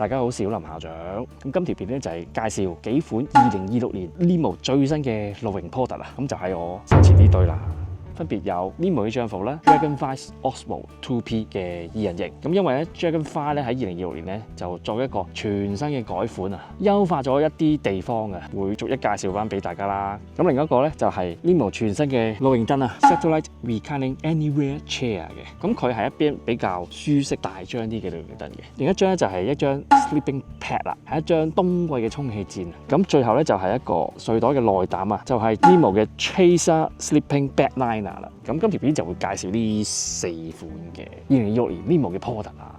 大家好，小林校長。咁今條片咧就係介紹幾款2026年 Limo 最新嘅露營 product 啦。咁就喺我身前呢堆啦。分別有 Limo 呢張圖啦 ，Dragonfly Osmo 2P 嘅2人型。咁因為咧 Dragonfly 咧喺2026年咧就作一個全新嘅改款啊，優化咗一啲地方嘅，會逐一介紹翻俾大家啦。咁另一個咧就係 Limo 全新嘅露營燈啊 ，Satellite Reclining Anywhere Chair 嘅。咁佢係一邊比較舒適大張啲嘅露營燈嘅。另一張咧就係一張 Sleeping Pad 啦，係一張冬季嘅充氣墊。咁最後咧就係一個睡袋嘅內膽啊，就係 Limo 嘅 Chaser Sleeping Bedliner。咁今條片就會介紹呢4款嘅2026年 Limo 嘅 product 啊。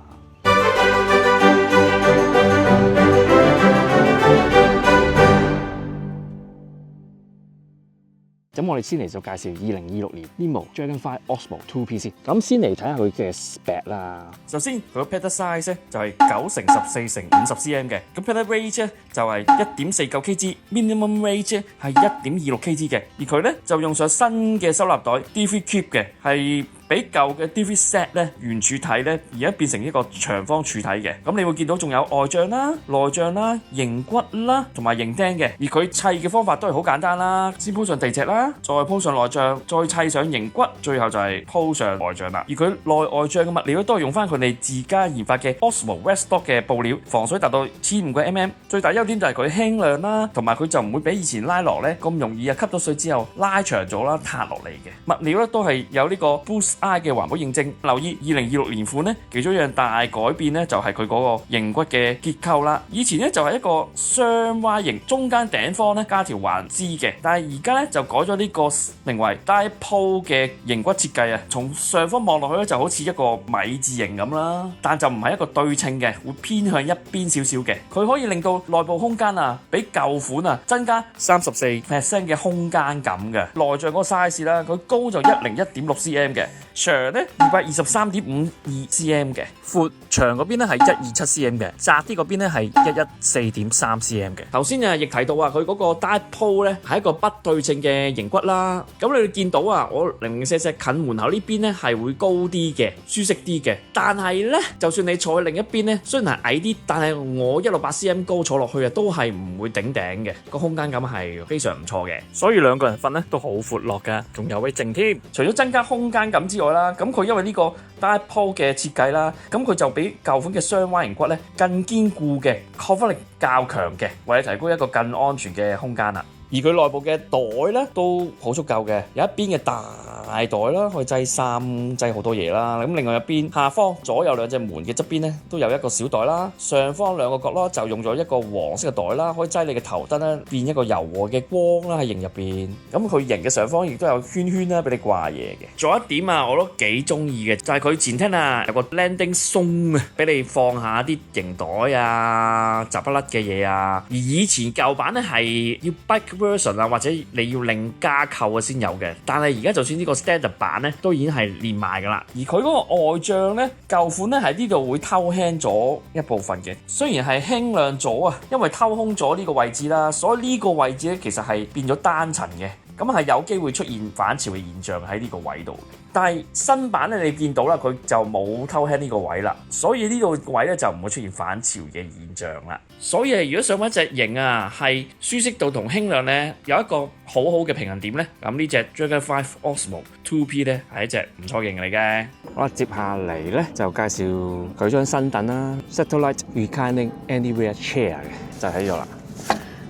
咁我哋先嚟就介紹2026年 Limo Dragonfly Osmo 2P 先。咁先嚟睇下佢嘅 spec 啦。首先佢個 pedal size 咧就係9×14×50cm 嘅，咁 pedal range 咧就係1.49kg，minimum range 咧係1.26kg嘅，而佢咧就用上新嘅收納袋 D3 Keep 嘅，係比舊嘅 D3 Set 咧圓柱體咧而家變成一個長方柱體嘅。咁你會見到仲有外帳啦、內帳啦、營骨啦同埋營釘嘅，而佢砌嘅方法都係好簡單啦，先鋪上地蓆啦，再鋪上內帳，再砌上營骨，最後就係鋪上外帳啦。而佢內外帳嘅物料都係用翻佢哋自家研發嘅 Osmo Weststock 嘅布料，防水達到1500mm。最大優點就係佢輕量啦，同埋佢就唔會比以前拉落咧咁容易吸到水之後拉長咗啦，塌落嚟嘅。物料咧都係有呢個 Boost Eye 嘅環保認證。留意2026年款咧，其中一樣大改變咧就係佢嗰個營骨嘅結構啦。以前咧就係一個雙 Y 型，中間頂方咧加條橫枝嘅，但係而家咧就改咗呢個名為 Dipole 嘅營骨設計啊。從上方望落去咧就好似一個米字形咁啦，但就唔係一個對稱嘅，會偏向一邊少少嘅。佢可以令到內部空間啊比舊款啊增加34% 嘅空間感嘅。內帳嗰個 size 啦，佢高就101.6cm 嘅，長咧223.52cm 嘅，闊長嗰邊咧係127cm 嘅，窄啲嗰邊咧係114.3cm 嘅。頭先亦提到啊，佢嗰個 Dipole 咧係一個不對稱嘅營骨啦。咁你哋見到啊，我零零舍舍近門口呢邊咧係會高啲嘅，舒適啲嘅。但係咧，就算你坐喺另一邊咧，雖然係矮啲，但係我168cm高坐落去啊，都係唔會頂頂嘅，個空間感係非常唔錯嘅。所以兩個人瞓咧都好闊落㗎，仲有位靜添。除咗增加空間感之外啦，咁佢因為呢個 Dipole 嘅設計啦，咁佢就比舊款嘅雙 Y 型骨咧更堅固嘅，抗風力較強嘅，為你提供一個更安全嘅空間啦。而佢內部嘅袋咧都好足夠嘅，有一邊嘅大袋啦，可以擠衫擠好多嘢啦。咁另外一邊下方左右兩隻門嘅側邊咧都有一個小袋啦，上方兩個角落就用咗一個黃色嘅袋啦，可以擠你嘅頭燈啦，變一個柔和嘅光啦喺營入邊。咁佢營嘅上方亦都有圈圈啦，俾你掛嘢嘅。仲有一點啊，我都幾中意嘅，就係佢前廳啊有個 landing zone啊，俾你放下啲營袋啊、雜不甩嘅嘢啊。而以前舊版咧係要 bike version 啊，或者你要另加購啊先有嘅，但係而家就算呢個 standard 版咧，都已經係連埋噶啦。而佢嗰個外帳咧，舊款咧喺呢度會偷輕咗一部分嘅，雖然係輕量咗啊，因為偷空咗呢個位置啦，所以呢個位置咧其實係變咗單層嘅，咁係有機會出現反潮嘅現象喺呢個位度。但係新版咧，你見到啦，佢就冇偷輕呢個位啦，所以呢個位咧就唔會出現反潮嘅現象啦。所以如果想揾隻型啊，係舒適度同輕量咧有一個好好嘅平衡點咧，咁呢隻 Dragonfly Osmo 2P 咧係一隻唔錯型嚟嘅。好啦，接下嚟咧就介紹佢張新凳啦 ，Satellite Reclining Anywhere Chair 嘅，就喺呢度啦。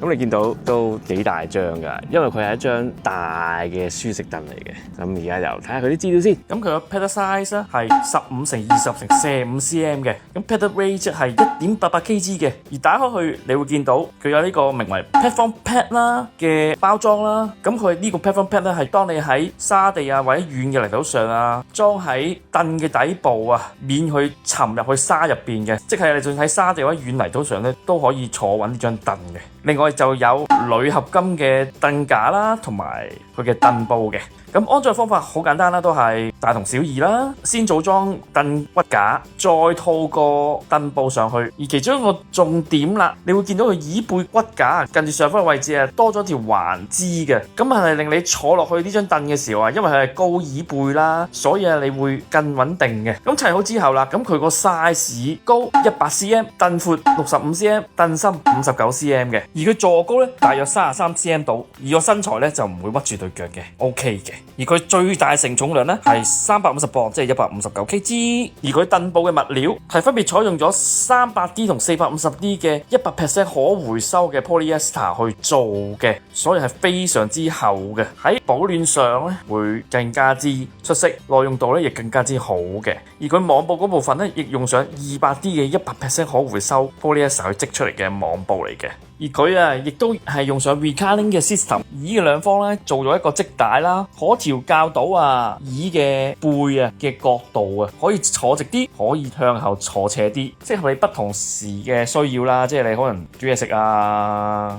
咁你見到都幾大張㗎，因為佢係一張大嘅舒適凳嚟嘅。咁而家就睇下佢啲資料先。咁佢個 pedal size 咧係15×20×45cm 嘅，咁 pedal weight 係1.88kg 嘅。而打開去，你會見到佢有呢個名為 Platform Pad 啦嘅包裝啦。咁佢呢個 Platform Pad 咧係當你喺沙地啊或者軟嘅泥土上啊，裝喺凳嘅底部啊，免去沉入去沙入邊嘅。即係你仲喺沙地或者軟泥土上咧，都可以坐穩呢張凳嘅。另外就有鋁合金嘅凳架啦，同埋佢嘅凳布嘅。咁安裝方法好簡單啦，都係大同小異啦。先組裝凳骨架，再套個凳布上去。而其中一個重點啦，你會見到佢椅背骨架近住上方嘅位置多咗條環支嘅。咁係令你坐落去呢張凳嘅時候因為佢係高椅背啦，所以你會更穩定嘅。咁砌好之後啦，咁佢個 size 高100cm， 凳闊65cm， 凳深59cm 嘅。而佢座高大約33cm 度，而個身材就唔會屈住對腳嘅 ，OK 嘅。而佢最大承重量係350磅，即係159kg。而佢凳布嘅物料係分別採用咗 300D 同 450D 嘅100% 可回收嘅 polyester 去做嘅，所以係非常之厚嘅。喺保暖上會更加之出色，耐用度亦更加之好嘅。而佢網布嗰部分亦用上 200D 嘅100% 可回收 polyester 去織出嚟嘅網布嚟嘅。而佢亦都係用上 reclining 嘅 system， 椅嘅兩方做咗一個織帶啦，可調校到椅嘅背嘅角度可以坐直啲，可以向後坐斜啲，適合你不同時嘅需要啦。即係你可能煮嘢食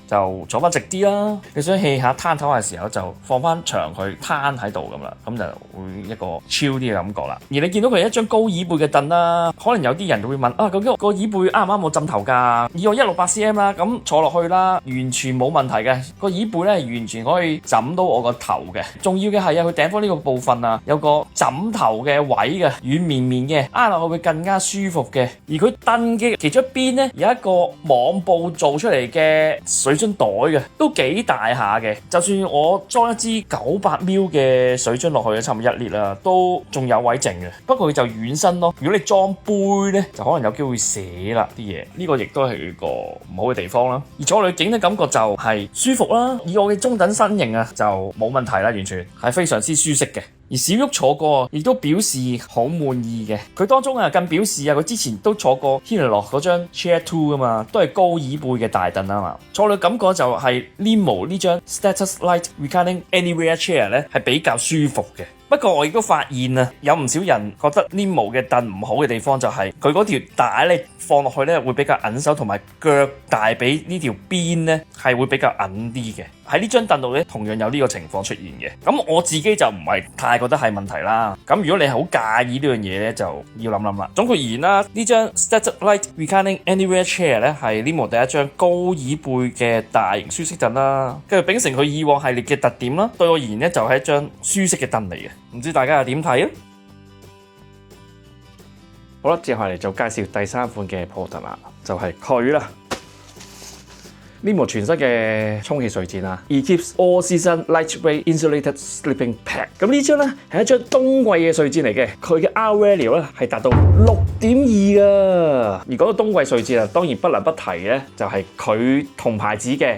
就坐翻直啲啦。你想 hea 下攤頭嘅時候就放翻長佢攤喺度咁啦，咁就會一個 chill 啲嘅感覺啦。而你見到佢係一張高椅背嘅凳啦，可能有啲人會問究竟個椅背啱唔啱我枕頭㗎？以我168cm啦，咁坐落去啦，完全冇問題嘅。個椅背完全可以枕到我個頭嘅。重要嘅係佢頂方呢個部分有個枕頭嘅位嘅，軟綿綿嘅，挨落去會更加舒服嘅。而佢凳嘅其中一邊有一個網布做出嚟嘅水樽袋嘅，都幾大下嘅。就算我裝一支900ml嘅水樽落去差唔多1 litre啦，都仲有位剩嘅。不過佢就軟身咯。如果你裝杯就可能有機會瀉啦啲嘢。呢個亦都係個唔好嘅地方啦。而坐內景嘅感覺就係舒服啦。以我嘅中等身形就冇問題啦，完全係非常之舒適嘅。而小玉坐過亦都表示好滿意嘅。佢當中更表示佢之前都坐過 Hillock 嗰張 Chair 2嘛，都係高椅背嘅大凳嘛。坐落感覺就係 Limo 呢張 Status Lite Reclining Anywhere Chair 係比較舒服嘅。不過我亦都發現有唔少人覺得 Limo 嘅凳唔好嘅地方就係佢嗰條帶放落去會比較揞手，同埋腳大髀呢條邊係會比較揞啲嘅。喺呢張凳度同樣有呢個情況出現嘅。咁我自己就唔係太覺得係問題啦。咁如果你係好介意呢樣嘢就要諗諗啦。總括而言啦，呢張 Status Lite Reclining Anywhere Chair 係 Limo 第一張高椅背嘅大型舒適凳啦。繼續秉承佢以往系列嘅特點啦，對我而言就係一張舒適嘅凳嚟嘅。唔知大家又點睇？好啦，接下嚟就介紹第三款嘅 product 啦，就係佢啦。Limo 全新嘅充氣睡墊，Eclipse All Season Lightweight Insulated Sleeping Pad。咁呢張係一張冬季嘅睡墊嚟嘅，佢嘅 R value 係達到6.2㗎。而講到冬季睡墊當然不能不提嘅就係佢同牌子嘅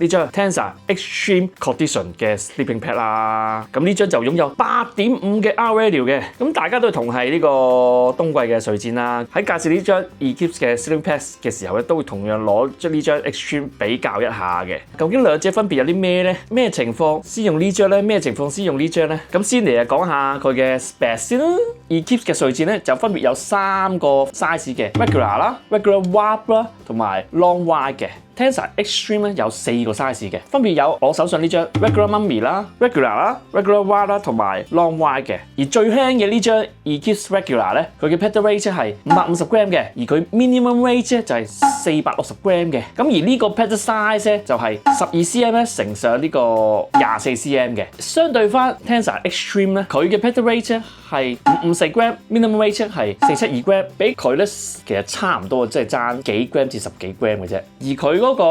呢張 Tensor Extreme Condition 嘅 Sleeping Pad 啦。咁呢張就擁有8.5嘅 R value 嘅。咁大家都同係呢個冬季嘅睡墊啦。喺介紹呢張 Eclipse 嘅 Sleeping Pad 嘅時候都會同樣攞將呢張 Extreme 比較一下嘅。究竟兩者分別有啲咩呢？咩情況先用呢張呢？咩情況先用呢張呢？咁先嚟講下佢嘅 spec 先啦。Eclipse 嘅睡墊就分別有3個 size 嘅 Regular 啦、Regular Warp 啦同埋 Long Wide 嘅。Tensor Extreme 有4個 size 嘅，分別有我手上呢張 Regular Mummy 啦、Regular 啦、Regular Wide 啦同埋 Long Wide 嘅。而最輕嘅呢張 Eclipse Regular佢嘅 pedal weight 係550g 嘅，而佢 minimum weight 就係460g 嘅。咁而呢個 pedal size 就係12cm 乘上呢個24cm 嘅。相對翻 Tensor Extreme佢嘅 pedal weight 係554g， minimum weight 係472g， 比佢其實差唔多，即係爭幾 gram 至10幾 gram 嘅啫。而佢嗰個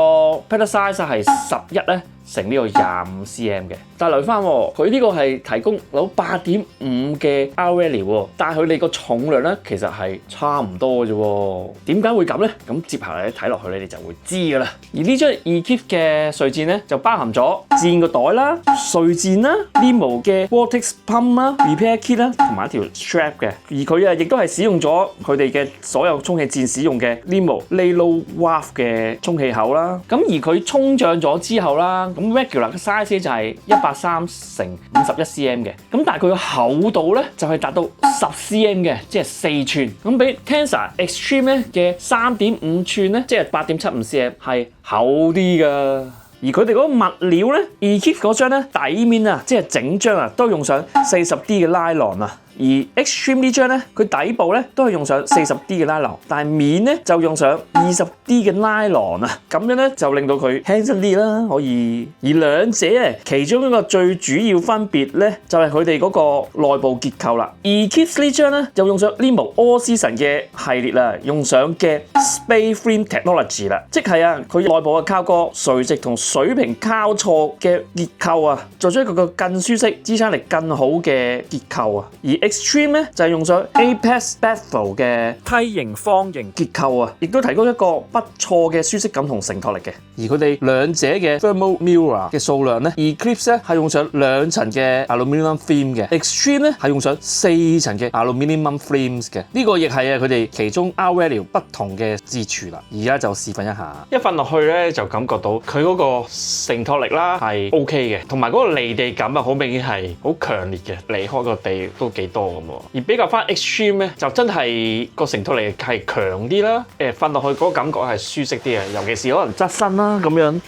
pedal size 係11乘呢個25cm 嘅。但係留翻佢呢個係提供到8.5嘅 R value 喎，但係佢哋個重量其實係差唔多啫喎。點解會咁呢？咁接下來睇落去你哋就會知㗎啦。而呢張 Eclipse 嘅睡墊就包含咗墊個袋啦、睡墊啦、Limo 嘅 Vortex Pump 啦、Repair Kit 啦，同埋一條 strap 嘅。而佢亦都係使用咗佢哋嘅所有充氣墊使用嘅 Limo Lalo Warp 嘅充氣口啦。咁而佢沖脹咗之後啦，咁 regular 嘅 size 就係130乘51cm 嘅，咁但係佢嘅厚度咧就係達到10cm 嘅，即係4寸。咁比 Tensor Extreme 咧嘅3.5寸咧，即係8.75cm 係厚啲㗎。而佢哋嗰個物料咧 Eclipse 嗰張咧底面啊，即係整張啊，都用上 40D 嘅 nylon啊。而 Extreme 呢張咧，佢底部咧都係用上 40D 嘅 nylon，但係面咧就用上 20D 嘅 nylon啊，咁樣咧就令到佢輕身啲啦，可以。而兩者咧，其中一個最主要分別咧，就係佢哋嗰個內部結構啦。Eclipse 呢張咧就用上 Limo All Season 嘅系列啦，用上嘅 Spade Frame Technology 啦，即係啊，佢內部嘅靠個垂直同水平交錯嘅結構啊，做出一個更舒適、支撐力更好嘅結構啊。而 Extreme 咧就係用上 Apex Bevel 嘅梯形方形結構啊，亦都提供一個不錯嘅舒適感同承托力嘅。而佢哋兩者嘅 Thermal Mirror 嘅數量咧 ，Eclipse 咧係用上2層嘅 Aluminium Frame 嘅 ，Extreme 咧係用上4層嘅 Aluminium Frames 嘅。呢個亦係啊佢哋其中 R-Value 不同嘅之處啦。而家就示範一下，一瞓落去咧就感覺到佢嗰個承托力啦係 OK 嘅，同埋嗰個離地感啊好明顯係好強烈嘅，離開個地都幾多咁喎。而比較翻 Extreme 咧，就真係個承托力係強啲啦。瞓落去嗰個感覺係舒適啲嘅，尤其是可能側身啦咁樣。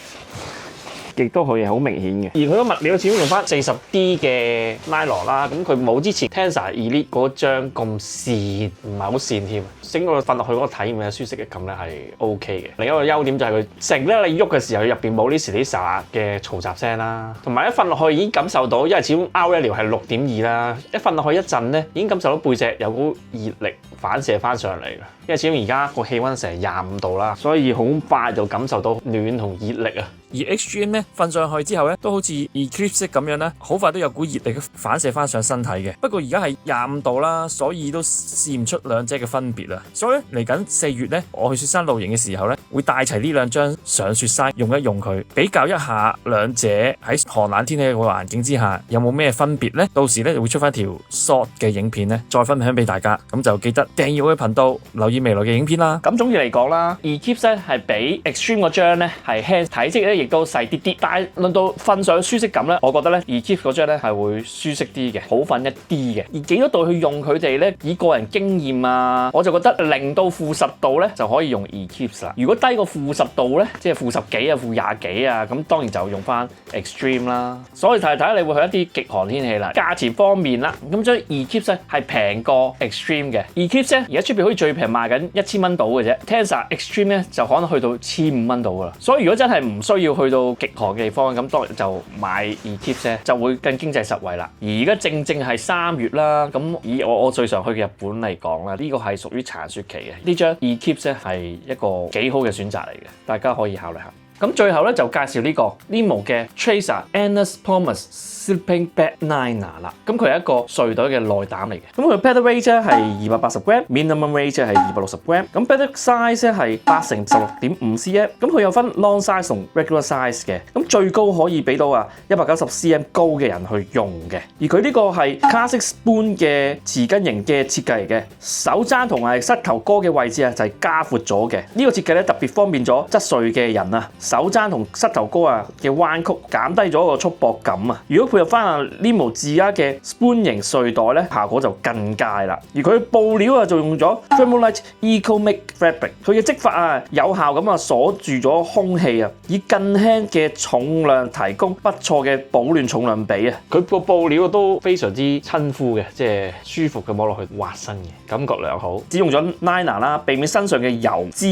亦都可以好明顯嘅，而佢個物料始終用翻 40D 嘅 nylon 啦，咁佢冇之前 Tensor Elite 嗰張咁跣，唔係好跣添。整個瞓落去嗰個體驗嘅舒適嘅感咧係 OK 嘅。另一個優點就係佢成咧你喐嘅時候，入邊冇啲時啲沙嘅嘈雜聲啦，同埋一瞓落去已經感受到，因為始終 R-Value 係6.2啦，一瞓落去一陣咧已經感受到背脊有股熱力反射翻上嚟啦。因為始終而家個氣溫成25度啦，所以好快就感受到暖同熱力啊。而 Extreme 咧瞓上去之後咧，都好似 Eclipse 咁樣咧，好快都有股熱力反射翻上身體嘅。不過而家係25度啦，所以都試唔出兩者嘅分別啦。所以嚟緊4月咧，我去雪山露營嘅時候咧，會帶齊呢兩張上雪山用一用佢，比較一下兩者喺寒冷天氣嘅環境之下有冇咩分別咧。到時咧就會出翻條 short 嘅影片咧，再分享俾大家。咁就記得訂閱我嘅頻道，留意未來嘅影片啦。咁總結嚟講啦 ，Eclipse 咧係比 Extreme 嗰張咧係輕，體積咧亦都細啲啲。但係論到瞓上舒適感咧，我覺得咧 Eclipse 嗰張咧係會舒適啲嘅，好瞓一啲嘅。而幾多度去用佢哋咧？以個人經驗啊，我就覺得0到-10度咧就可以用 Eclipse 啦。如果低過-10度咧，即係-10幾啊、-20幾啊，咁當然就用翻 Extreme 啦。所以睇你會去一啲極寒天氣啦。價錢方面啦，咁所以 Eclipse 咧係平過 Extreme 嘅。Eclipse 咧而家出邊好似最平賣緊1000蚊到嘅啫。Tensor Extreme 咧就可能去到1500蚊到噶啦。所以如果真係唔需要去到極寒嘅地方，咁當然就買 Eclipse 咧就會更經濟實惠啦。而而家正係3月啦，咁以我最常去嘅日本嚟講啦，呢個係屬於殘雪期嘅。呢張 Eclipse 咧係一個幾好嘅選擇嚟嘅，大家可以考慮下。咁最後咧就介紹呢個 Limo 嘅 Tracer Endless Promise Sleeping Bag Liner 啦。咁佢係一個睡袋嘅內膽嚟嘅。咁佢 padded weight 咧係280g，minimum weight 係260g。咁 padded size 咧係8乘16.5cm。咁佢有分 long size 同 regular size 嘅。咁最高可以俾到190cm 高嘅人去用嘅。而佢呢個係 classic spoon 嘅匙羹型嘅設計嚟嘅。手踭同埋膝頭哥嘅位置就係加闊咗嘅。呢個設計咧特別方便咗側睡嘅人啊。手踭同膝頭哥嘅彎曲，減低咗個束縛感啊！如果配合翻Limo自家嘅 spoon 型睡袋咧，效果就更佳啦。而佢布料就用咗 Thermalite EcoMake Fabric， 佢嘅織法有效咁鎖住咗空氣啊，以更輕嘅重量提供不錯嘅保暖重量比啊！佢個布料都非常之親膚嘅，即係舒服嘅摸落去滑身嘅，感覺良好。只用咗 liner 啦，避免身上嘅油脂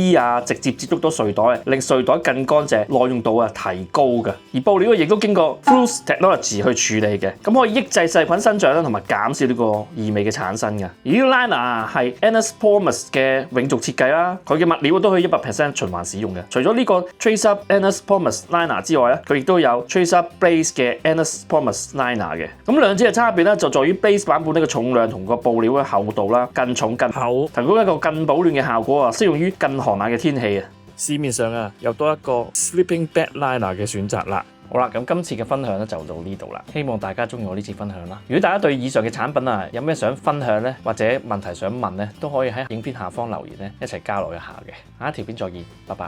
直接接觸到睡袋，令睡袋更乾淨，耐用度提高嘅。而布料亦都經過 Fluence Technology 去處理嘅，咁可以抑制細菌生長啦，同埋減少呢個異味嘅產生嘅。而呢個 liner 係 Endless Promise 嘅永續設計啦，佢嘅物料都可以100% 循環使用嘅。除咗呢個 Tracer Endless Promise Liner 之外咧，佢亦都有 Tracer Blaze 嘅 Endless Promise Liner 嘅。咁兩者嘅差別咧，就在於 Blaze 版本呢個重量同個布料嘅厚度啦，更重更厚，提供一個更保暖嘅效果適用於更寒冷嘅天氣。市面上又多一個 Sleeping Bag Liner 嘅選擇啦。好啦，咁今次嘅分享咧就到呢度啦，希望大家中意我呢次分享啦。如果大家對以上嘅產品有咩想分享咧，或者問題想問咧，都可以喺影片下方留言咧，一齊交流一下嘅。下一條片再見，拜拜。